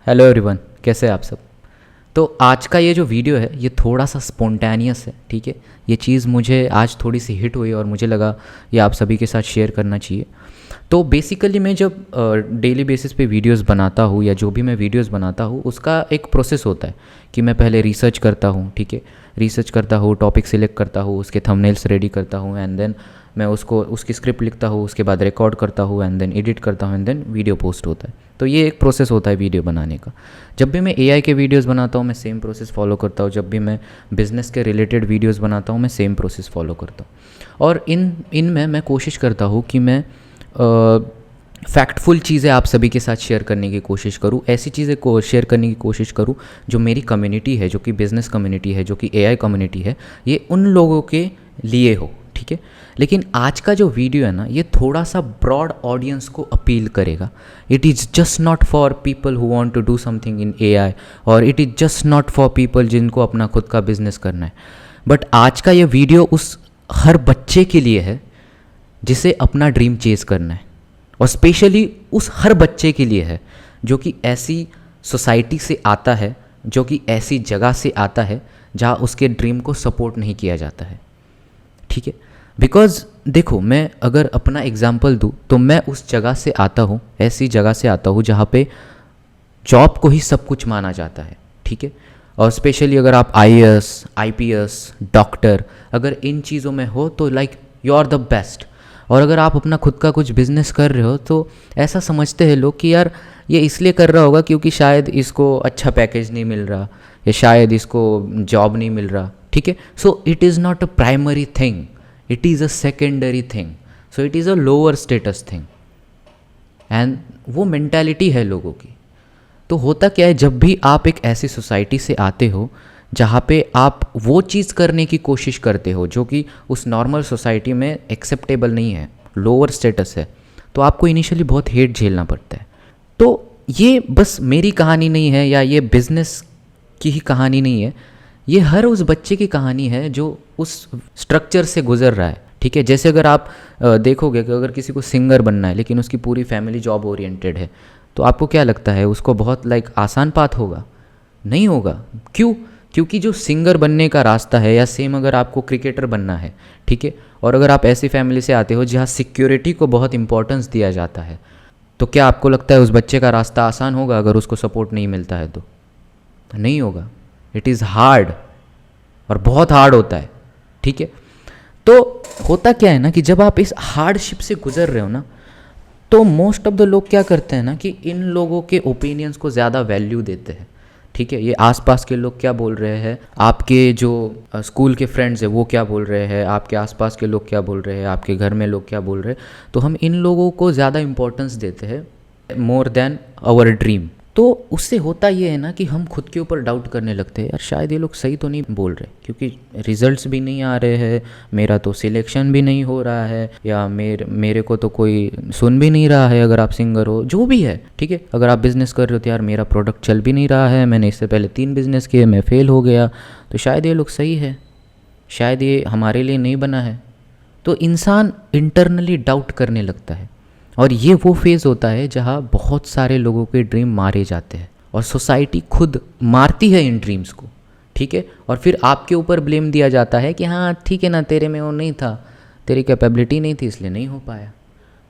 Hello everyone, कैसे हैं आप सब। तो आज का ये जो वीडियो है ये थोड़ा सा स्पॉन्टेनियस है, ठीक है। ये चीज़ मुझे आज थोड़ी सी हिट हुई और मुझे लगा ये आप सभी के साथ शेयर करना चाहिए। तो बेसिकली मैं जब डेली बेसिस पे वीडियोस बनाता हूँ या जो भी मैं वीडियोस बनाता हूँ उसका एक प्रोसेस होता है कि मैं पहले रिसर्च करता हूँ, ठीक है। रिसर्च करता हूँ, टॉपिक सिलेक्ट करता हूँ, उसके थंबनेल्स रेडी करता हूँ एंड देन मैं उसकी स्क्रिप्ट लिखता हूँ, उसके बाद रिकॉर्ड करता हूँ एंड देन एडिट करता हूँ एंड देन वीडियो पोस्ट होता है। तो ये एक प्रोसेस होता है वीडियो बनाने का। जब भी मैं एआई के वीडियोस बनाता हूँ मैं सेम प्रोसेस फॉलो करता हूँ, जब भी मैं बिज़नेस के रिलेटेड वीडियोस बनाता हूँ मैं सेम प्रोसेस फॉलो करता हूँ। और इनमें मैं कोशिश करता हूँ कि मैं फैक्टफुल चीज़ें आप सभी के साथ शेयर करने की कोशिश करूँ, ऐसी चीज़ें को शेयर करने की कोशिश करूँ जो मेरी कम्युनिटी है, जो कि बिज़नेस कम्युनिटी है, जो कि एआई कम्युनिटी है, ये उन लोगों के लिए हो, ठीक है। लेकिन आज का जो वीडियो है ना ये थोड़ा सा ब्रॉड ऑडियंस को अपील करेगा। It is just not for people who want to do something in AI, और it is just not for people जिनको अपना खुद का बिजनेस करना है। बट आज का ये वीडियो उस हर बच्चे के लिए है जिसे अपना ड्रीम चेज़ करना है, और स्पेशली उस हर बच्चे के लिए है जो कि ऐसी सोसाइटी से आता है, जो कि ऐसी जगह से आता है जहाँ उसके ड्रीम को सपोर्ट नहीं किया जाता है, ठीक है। बिकॉज देखो, मैं अगर अपना एग्जाम्पल दूँ तो मैं उस जगह से आता हूँ, ऐसी जगह से आता हूँ जहाँ पे जॉब को ही सब कुछ माना जाता है, ठीक है। और स्पेशली अगर आप आईएएस, आईपीएस, डॉक्टर अगर इन चीज़ों में हो तो like you are the best. और अगर आप अपना खुद का कुछ बिजनेस कर रहे हो तो ऐसा समझते हैं लोग कि यार ये इसलिए कर रहा होगा क्योंकि शायद इसको अच्छा पैकेज नहीं मिल रहा या शायद इसको जॉब नहीं मिल रहा, ठीक है। So it is not a primary thing, it is a secondary thing, so it is a lower status thing. And वो मेंटालिटी है लोगों की। तो होता क्या है, जब भी आप एक ऐसी सोसाइटी से आते हो जहाँ पे आप वो चीज़ करने की कोशिश करते हो जो कि उस नॉर्मल सोसाइटी में एक्सेप्टेबल नहीं है, लोअर स्टेटस है, तो आपको इनिशियली बहुत हेट झेलना पड़ता है। तो ये बस मेरी कहानी नहीं है या ये बिज़नेस की ही कहानी नहीं है, ये हर उस बच्चे की कहानी है जो उस स्ट्रक्चर से गुजर रहा है, ठीक है। जैसे अगर आप देखोगे कि अगर किसी को सिंगर बनना है लेकिन उसकी पूरी फैमिली जॉब ओरिएंटेड है, तो आपको क्या लगता है उसको बहुत आसान पाथ होगा? नहीं होगा। क्यों? क्योंकि जो सिंगर बनने का रास्ता है, या सेम अगर आपको क्रिकेटर बनना है, ठीक है, और अगर आप ऐसी फैमिली से आते हो जहाँ सिक्योरिटी को बहुत इंपॉर्टेंस दिया जाता है, तो क्या आपको लगता है उस बच्चे का रास्ता आसान होगा अगर उसको सपोर्ट नहीं मिलता है तो? नहीं होगा। इट इज़ हार्ड, और बहुत हार्ड होता है, ठीक है। तो होता क्या है ना कि जब आप इस हार्डशिप से गुजर रहे हो ना, तो मोस्ट ऑफ द लोग क्या करते हैं ना कि इन लोगों के ओपिनियंस को ज़्यादा वैल्यू देते हैं, ठीक है। ये आसपास के लोग क्या बोल रहे हैं, आपके जो स्कूल के फ्रेंड्स हैं वो क्या बोल रहे हैं, आपके आसपास के लोग क्या बोल रहे हैं, आपके घर में लोग क्या बोल रहे हैं, तो हम इन लोगों को ज़्यादा इम्पोर्टेंस देते हैं मोर देन आवर ड्रीम। तो उससे होता ये है ना कि हम खुद के ऊपर डाउट करने लगते हैं, यार शायद ये लोग सही तो नहीं बोल रहे, क्योंकि रिजल्ट्स भी नहीं आ रहे हैं, मेरा तो सिलेक्शन भी नहीं हो रहा है, या मेरे को तो कोई सुन भी नहीं रहा है। अगर आप सिंगर हो, जो भी है, ठीक है, अगर आप बिज़नेस कर रहे हो तो यार मेरा प्रोडक्ट चल भी नहीं रहा है, मैंने इससे पहले 3 बिज़नेस किए, मैं फेल हो गया, तो शायद ये लोग सही है, शायद ये हमारे लिए नहीं बना है। तो इंसान इंटरनली डाउट करने लगता है, और ये वो फेज़ होता है जहाँ बहुत सारे लोगों के ड्रीम मारे जाते हैं, और सोसाइटी खुद मारती है इन ड्रीम्स को, ठीक है। और फिर आपके ऊपर ब्लेम दिया जाता है कि हाँ ठीक है ना, तेरे में वो नहीं था, तेरी कैपेबिलिटी नहीं थी इसलिए नहीं हो पाया।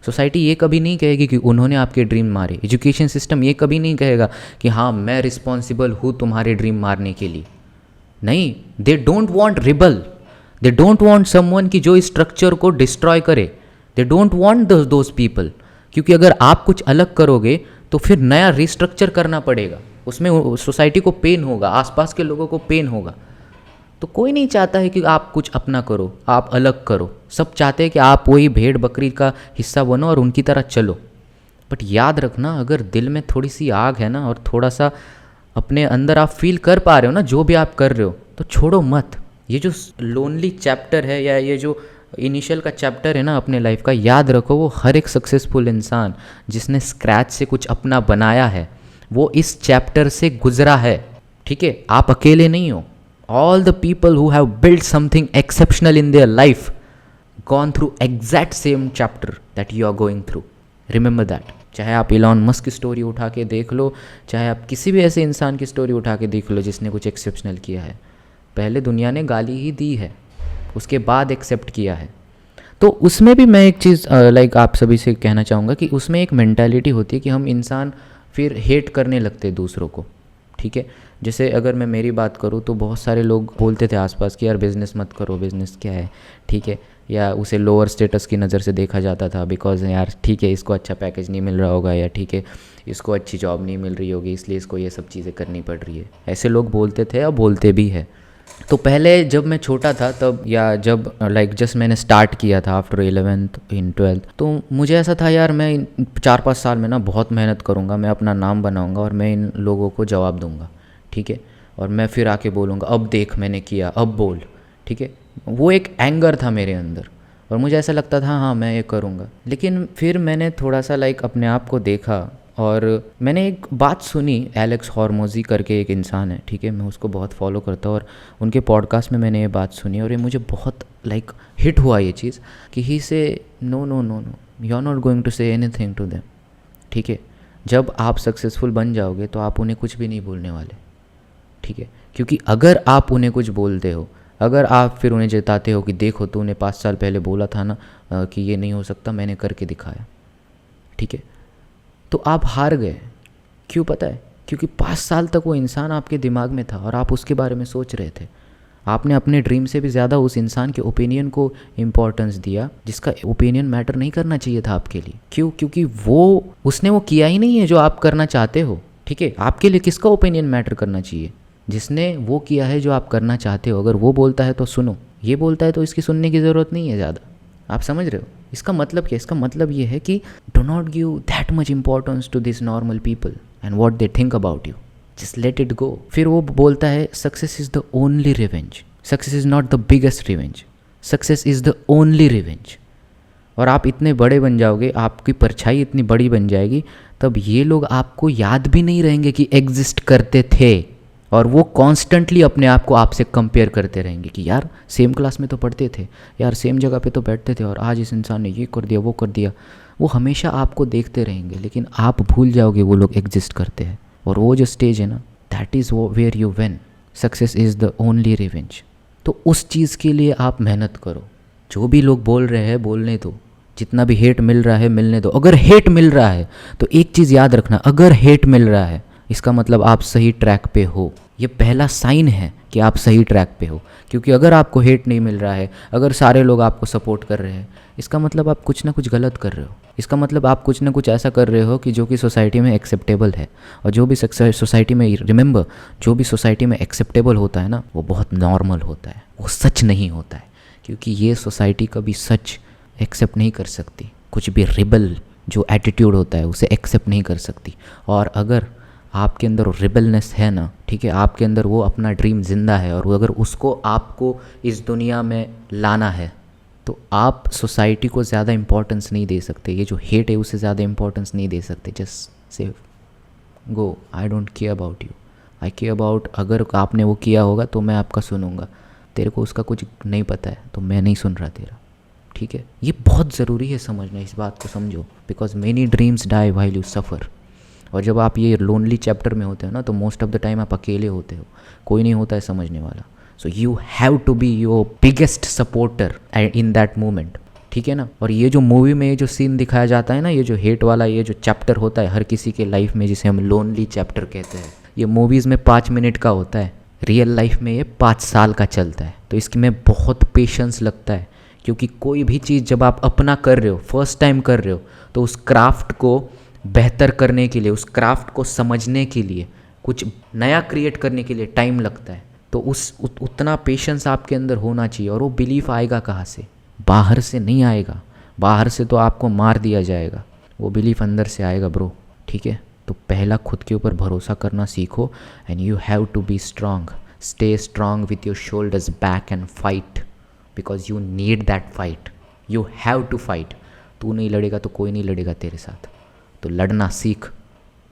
सोसाइटी ये कभी नहीं कहेगी कि उन्होंने आपके ड्रीम मारे। एजुकेशन सिस्टम ये कभी नहीं कहेगा कि हाँ मैं रिस्पॉन्सिबल हूँ तुम्हारे ड्रीम मारने के लिए। नहीं, they don't want rebel, they don't want someone की जो इस स्ट्रक्चर को डिस्ट्रॉय करे। They don't want those people, क्योंकि अगर आप कुछ अलग करोगे तो फिर नया रिस्ट्रक्चर करना पड़ेगा, उसमें सोसाइटी को पेन होगा, आसपास के लोगों को पेन होगा। तो कोई नहीं चाहता है कि आप कुछ अपना करो, आप अलग करो। सब चाहते हैं कि आप वही भेड़ बकरी का हिस्सा बनो और उनकी तरह चलो। बट याद रखना, अगर दिल में थोड़ी सी आग है ना, और थोड़ा सा अपने अंदर आप फील कर पा रहे हो ना जो भी आप कर रहे हो, तो छोड़ो मत। ये जो लोनली चैप्टर है, या ये जो इनिशियल का चैप्टर है ना अपने लाइफ का, याद रखो वो हर एक सक्सेसफुल इंसान जिसने स्क्रैच से कुछ अपना बनाया है वो इस चैप्टर से गुजरा है, ठीक है। आप अकेले नहीं हो। All the people who have built something exceptional in their life gone through exact same chapter that you are going through. Remember that. चाहे आप इलॉन मस्क की स्टोरी उठा के देख लो, चाहे आप किसी भी ऐसे इंसान की स्टोरी उठा के देख लो जिसने कुछ एक्सेप्शनल किया है, पहले दुनिया ने गाली ही दी है, उसके बाद एक्सेप्ट किया है। तो उसमें भी मैं एक चीज़ लाइक आप सभी से कहना चाहूँगा कि उसमें एक मेंटालिटी होती है कि हम इंसान फिर हेट करने लगते हैं दूसरों को, ठीक है। जैसे अगर मैं मेरी बात करूँ तो बहुत सारे लोग बोलते थे आसपास कि यार बिज़नेस मत करो, बिज़नेस क्या है, ठीक है, या उसे लोअर स्टेटस की नज़र से देखा जाता था बिकॉज यार ठीक है इसको अच्छा पैकेज नहीं मिल रहा होगा, या ठीक है इसको अच्छी जॉब नहीं मिल रही होगी इसलिए इसको ये सब चीज़ें करनी पड़ रही है। ऐसे लोग बोलते थे और बोलते भी है। तो पहले जब मैं छोटा था तब, या जब लाइक जस्ट मैंने स्टार्ट किया था आफ्टर 11th इन 12th, तो मुझे ऐसा था यार मैं 4-5 साल में ना बहुत मेहनत करूँगा, मैं अपना नाम बनाऊँगा और मैं इन लोगों को जवाब दूँगा, ठीक है, और मैं फिर आके बोलूँगा अब देख मैंने किया, अब बोल, ठीक है। वो एक एंगर था मेरे अंदर और मुझे ऐसा लगता था हाँ मैं ये करूँगा। लेकिन फिर मैंने थोड़ा सा लाइक अपने आप को देखा और मैंने एक बात सुनी, एलेक्स हॉर्मोजी करके एक इंसान है, ठीक है, मैं उसको बहुत फॉलो करता हूँ और उनके पॉडकास्ट में मैंने ये बात सुनी और ये मुझे बहुत लाइक हिट हुआ ये चीज़ कि ही से no no no no you are not going to say anything to them, ठीक है। जब आप सक्सेसफुल बन जाओगे तो आप उन्हें कुछ भी नहीं बोलने वाले, ठीक है, क्योंकि अगर आप उन्हें कुछ बोलते हो, अगर आप फिर उन्हें जताते हो कि देखो तूने 5 साल पहले बोला था ना कि ये नहीं हो सकता, मैंने करके दिखाया, ठीक है, तो आप हार गए। क्यों पता है? क्योंकि 5 साल तक वो इंसान आपके दिमाग में था और आप उसके बारे में सोच रहे थे। आपने अपने ड्रीम से भी ज़्यादा उस इंसान के ओपिनियन को इम्पोर्टेंस दिया जिसका ओपिनियन मैटर नहीं करना चाहिए था आपके लिए। क्यों? क्योंकि उसने वो किया ही नहीं है जो आप करना चाहते हो, ठीक है। आपके लिए किसका ओपिनियन मैटर करना चाहिए? जिसने वो किया है जो आप करना चाहते हो। अगर वो बोलता है तो सुनो, ये बोलता है तो इसकी सुनने की ज़रूरत नहीं है ज़्यादा। आप समझ रहे हो इसका मतलब क्या? इसका मतलब ये है कि do not give that much importance to this normal people and what they think about you, just let it go. फिर वो बोलता है success is the only revenge, success is not the biggest revenge, success is the only revenge. और आप इतने बड़े बन जाओगे, आपकी परछाई इतनी बड़ी बन जाएगी, तब ये लोग आपको याद भी नहीं रहेंगे कि एग्जिस्ट करते थे और वो कॉन्स्टेंटली अपने आप को आपसे कंपेयर करते रहेंगे कि यार सेम क्लास में तो पढ़ते थे, यार सेम जगह पे तो बैठते थे और आज इस इंसान ने ये कर दिया वो कर दिया। वो हमेशा आपको देखते रहेंगे लेकिन आप भूल जाओगे वो लोग एग्जिस्ट करते हैं। और वो जो स्टेज है ना, दैट इज़ वो where you win, success is the only revenge. तो उस चीज़ के लिए आप मेहनत करो। जो भी लोग बोल रहे हैं बोलने दो, जितना भी हेट मिल रहा है मिलने दो। अगर हेट मिल रहा है तो एक चीज़ याद रखना, अगर हेट मिल रहा है इसका मतलब आप सही ट्रैक पे हो। ये पहला साइन है कि आप सही ट्रैक पे हो। क्योंकि अगर आपको हेट नहीं मिल रहा है, अगर सारे लोग आपको सपोर्ट कर रहे हैं, इसका मतलब आप कुछ ना कुछ गलत कर रहे हो। इसका मतलब आप कुछ ना कुछ ऐसा कर रहे हो कि जो कि सोसाइटी में एक्सेप्टेबल है। और जो भी सोसाइटी में, रिमेंबर, जो भी सोसाइटी में एक्सेप्टेबल होता है ना, वो बहुत नॉर्मल होता है, वो सच नहीं होता है। क्योंकि ये सोसाइटी कभी सच एक्सेप्ट नहीं कर सकती। कुछ भी रिबल जो एटीट्यूड होता है उसे एक्सेप्ट नहीं कर सकती। और अगर आपके अंदर रिबलनेस है ना, ठीक है, आपके अंदर वो अपना ड्रीम जिंदा है और अगर उसको आपको इस दुनिया में लाना है तो आप सोसाइटी को ज़्यादा इम्पोर्टेंस नहीं दे सकते। ये जो हेट है उसे ज़्यादा इम्पोर्टेंस नहीं दे सकते। Just say go, I don't care about you, I care about, अगर आपने वो किया होगा तो मैं आपका सुनूंगा। तेरे को उसका कुछ नहीं पता है तो मैं नहीं सुन रहा तेरा, ठीक है। ये बहुत ज़रूरी है समझना, इस बात को समझो। Because many dreams die while you suffer. और जब आप ये लोनली चैप्टर में होते हो ना, तो मोस्ट ऑफ द टाइम आप अकेले होते हो, कोई नहीं होता है समझने वाला। So you have to be your biggest supporter in that moment, ठीक है ना। और ये जो मूवी में ये जो सीन दिखाया जाता है ना, ये जो हेट वाला ये जो चैप्टर होता है हर किसी के लाइफ में, जिसे हम लोनली चैप्टर कहते हैं, ये मूवीज़ में 5 मिनट का होता है, रियल लाइफ में ये 5 साल का चलता है। तो इसकी में बहुत पेशेंस लगता है। क्योंकि कोई भी चीज़ जब आप अपना कर रहे हो, फर्स्ट टाइम कर रहे हो, तो उस क्राफ्ट को बेहतर करने के लिए, उस क्राफ्ट को समझने के लिए, कुछ नया क्रिएट करने के लिए टाइम लगता है। तो उतना पेशेंस आपके अंदर होना चाहिए। और वो बिलीफ आएगा कहाँ से? बाहर से नहीं आएगा। बाहर से तो आपको मार दिया जाएगा, वो बिलीफ अंदर से आएगा ब्रो, ठीक है। तो पहला खुद के ऊपर भरोसा करना सीखो। And you have to be strong, stay strong with your shoulders back and fight, because you need that fight, you have to fight. तू नहीं लड़ेगा तो कोई नहीं लड़ेगा तेरे साथ। तो लड़ना सीख,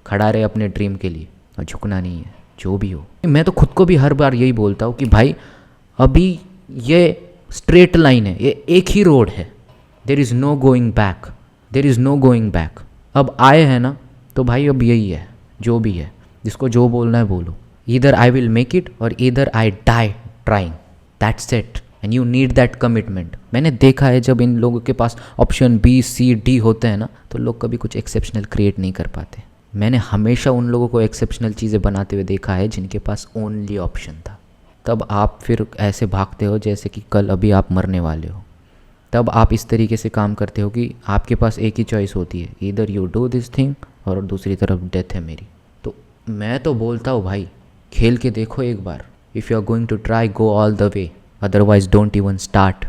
खड़ा रहे अपने ड्रीम के लिए और झुकना नहीं है जो भी हो। मैं तो खुद को भी हर बार यही बोलता हूँ कि भाई अभी ये स्ट्रेट लाइन है, ये एक ही रोड है, there is no going back, there is no going back. अब आए हैं ना, तो भाई अब यही है, जो भी है, जिसको जो बोलना है बोलो। Either I will make it और either I die trying, that's it, and you need that commitment. मैंने देखा है जब इन लोगों के पास ऑप्शन बी सी डी होते हैं ना, तो लोग कभी कुछ एक्सेप्शनल क्रिएट नहीं कर पाते। मैंने हमेशा उन लोगों को एक्सेप्शनल चीज़ें बनाते हुए देखा है जिनके पास ओनली ऑप्शन था। तब आप फिर ऐसे भागते हो जैसे कि कल अभी आप मरने वाले हो। तब आप इस तरीके से काम करते हो कि आपके पास एक ही चॉइस होती है, इधर यू डू दिस थिंग और दूसरी तरफ डेथ है मेरी। तो मैं तो बोलता हूँ भाई, खेल के देखो एक बार। If you are going to try, go all the way, otherwise don't even start.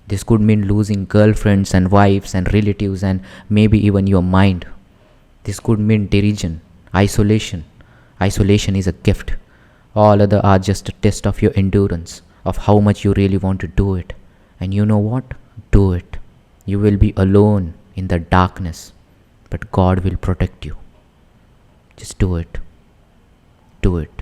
This could mean losing girlfriends and wives and relatives and maybe even your mind. This could mean derision, isolation. Isolation is a gift. All other are just a test of your endurance, of how much you really want to do it. And you know what? Do it. You will be alone in the darkness, but God will protect you. Just do it. Do it.